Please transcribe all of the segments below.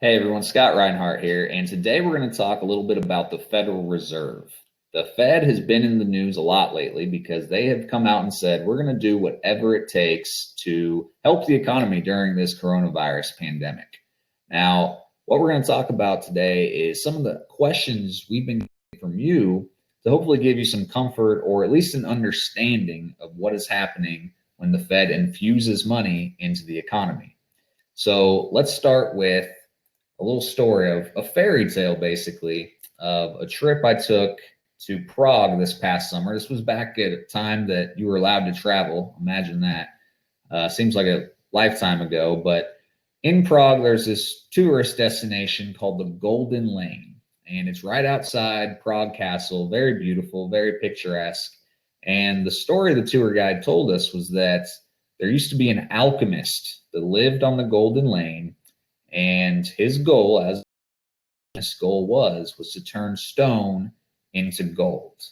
Hey everyone, Scott Reinhardt here, and today we're going to talk a little bit about the Federal Reserve. The Fed has been in the news a lot lately because they have come out and said we're going to do whatever it takes to help the economy during this coronavirus pandemic. Now, what we're going to talk about today is some of the questions we've been getting from you to hopefully give you some comfort or at least an understanding of what is happening when the Fed infuses money into the economy. So let's start with a little story of a fairy tale, basically, of a trip I took to Prague this past summer. This was back at a time that you were allowed to travel. Imagine that. Seems like a lifetime ago. But in Prague, there's this tourist destination called the Golden Lane. And it's right outside Prague Castle. Very beautiful, very picturesque. And the story the tour guide told us was that there used to be an alchemist that lived on the Golden Lane, and his goal, as his goal was to turn stone into gold.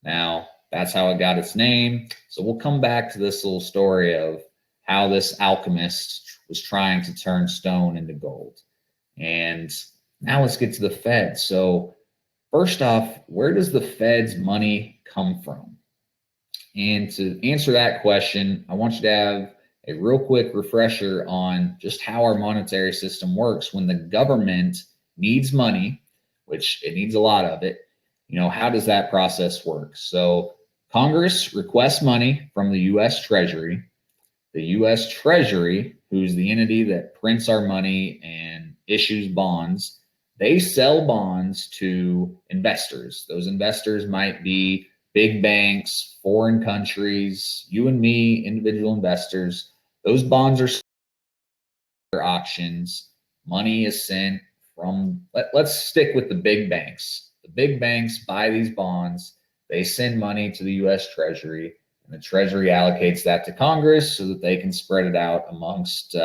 Now, that's how it got its name. So we'll come back to this little story of how this alchemist was trying to turn stone into gold. And now let's get to the Fed. So first off, where does the Fed's money come from? And to answer that question, I want you to have a real quick refresher on just how our monetary system works. When the government needs money, which it needs a lot of it, how does that process work? So Congress requests money from the U.S. Treasury. The U.S. Treasury, who's the entity that prints our money and issues bonds, they sell bonds to investors. Those investors might be big banks, foreign countries, you and me, individual investors. Those bonds are auctions. Money is sent from, let's stick with the big banks. The big banks buy these bonds. They send money to the U.S. Treasury, and the Treasury allocates that to Congress so that they can spread it out amongst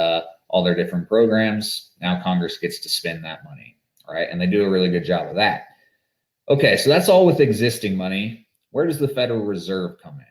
all their different programs. Now Congress gets to spend that money, all right? And they do a really good job of that. Okay, so that's all with existing money. Where does the Federal Reserve come in?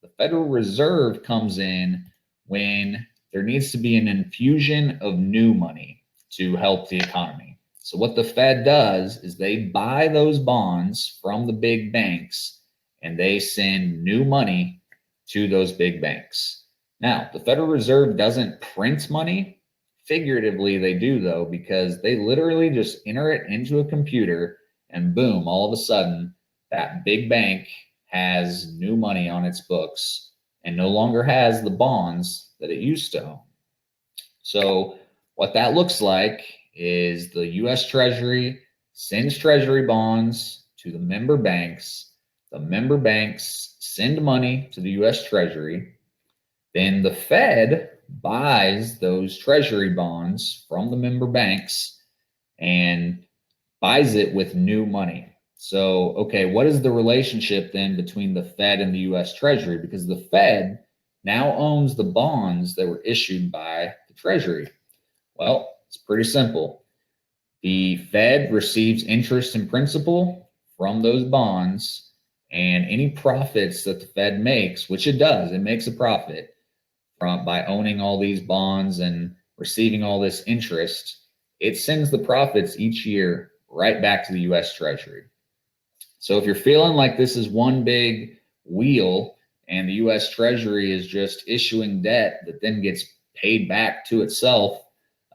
The Federal Reserve comes in when there needs to be an infusion of new money to help the economy. So what the Fed does is they buy those bonds from the big banks and they send new money to those big banks. Now, the Federal Reserve doesn't print money. Figuratively, they do, though, because they literally just enter it into a computer and boom, all of a sudden, that big bank has new money on its books and no longer has the bonds that it used to own. So what that looks like is the U.S. Treasury sends Treasury bonds to the member banks. The member banks send money to the U.S. Treasury. Then the Fed buys those Treasury bonds from the member banks and buys it with new money. So, okay, what is the relationship then between the Fed and the U.S. Treasury? Because the Fed now owns the bonds that were issued by the Treasury. Well, it's pretty simple. The Fed receives interest and principal from those bonds, and any profits that the Fed makes, which it does, it makes a profit by owning all these bonds and receiving all this interest, it sends the profits each year right back to the U.S. Treasury. So if you're feeling like this is one big wheel and the U.S. Treasury is just issuing debt that then gets paid back to itself,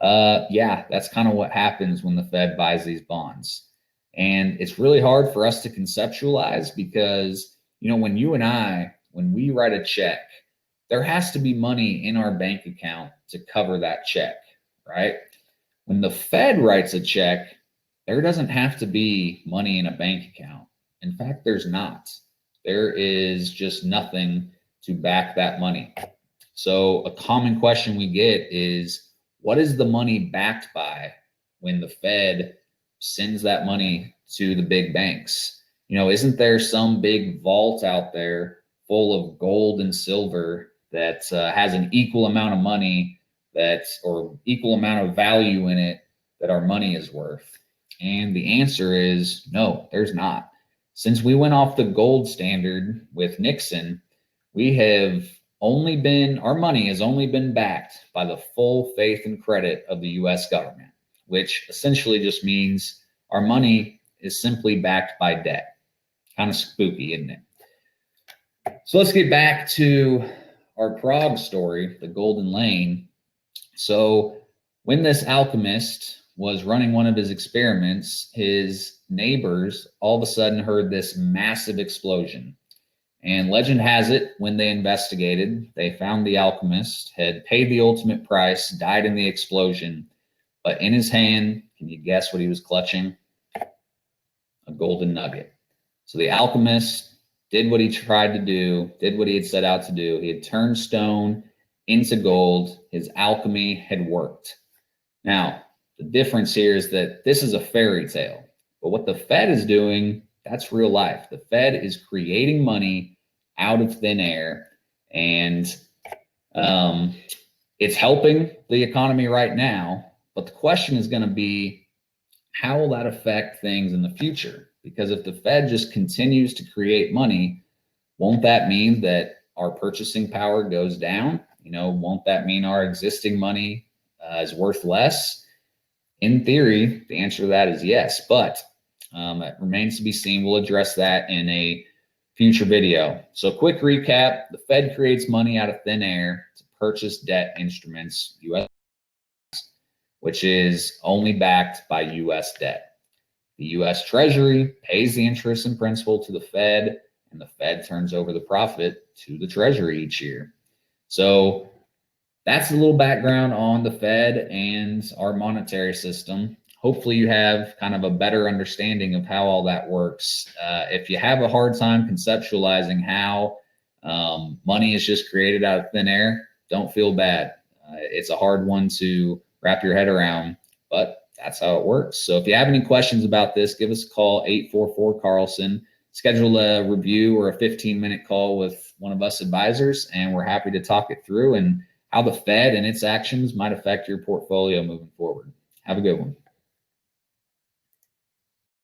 yeah, that's kind of what happens when the Fed buys these bonds. And it's really hard for us to conceptualize because, when you and I, when we write a check, there has to be money in our bank account to cover that check, right? When the Fed writes a check, there doesn't have to be money in a bank account. In fact, there's not. There is just nothing to back that money. So a common question we get is, what is the money backed by when the Fed sends that money to the big banks? Isn't there some big vault out there full of gold and silver that has an equal amount of money or equal amount of value in it that our money is worth? And the answer is no, there's not. Since we went off the gold standard with Nixon, our money has only been backed by the full faith and credit of the U.S. government. which essentially just means our money is simply backed by debt. Kind of spooky, isn't it? So let's get back to our Prague story, the Golden Lane. So when this alchemist was running one of his experiments, his neighbors all of a sudden heard this massive explosion. And legend has it, when they investigated, they found the alchemist had paid the ultimate price, died in the explosion, but in his hand, can you guess what he was clutching? A golden nugget. So the alchemist did what he tried to do, did what he had set out to do. He had turned stone into gold. His alchemy had worked. Now, the difference here is that this is a fairy tale, but what the Fed is doing, that's real life. The Fed is creating money out of thin air, and it's helping the economy right now. But the question is going to be, how will that affect things in the future? Because if the Fed just continues to create money, won't that mean that our purchasing power goes down? Won't that mean our existing money is worth less? In theory, the answer to that is yes, but it remains to be seen. We'll address that in a future video. So quick recap, the Fed creates money out of thin air to purchase debt instruments, US, which is only backed by US debt. The US Treasury pays the interest and principal to the Fed, and the Fed turns over the profit to the Treasury each year. So that's a little background on the Fed and our monetary system. Hopefully you have kind of a better understanding of how all that works. If you have a hard time conceptualizing how money is just created out of thin air, don't feel bad. It's a hard one to wrap your head around, but that's how it works. So if you have any questions about this, give us a call, 844-CARLSON. Schedule a review or a 15-minute call with one of us advisors, and we're happy to talk it through and how the Fed and its actions might affect your portfolio moving forward. Have a good one.